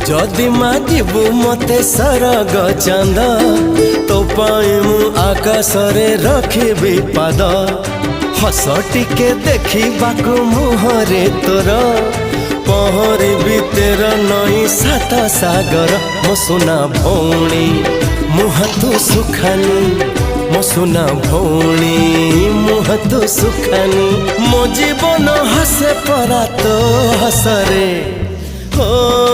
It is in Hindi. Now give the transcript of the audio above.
जदि मागिबू मते सरग चांद तो पाई मु आकाश रे रखिबी पाद हस टिके देखिबाकू मुहरे तोर पहरिबी तेर नई सात सागर मो सुना भौणी मुह तू सुखानी मो सुना भौणी मुह तू सुखानी मो जीवन हसे परा तो हसरे हो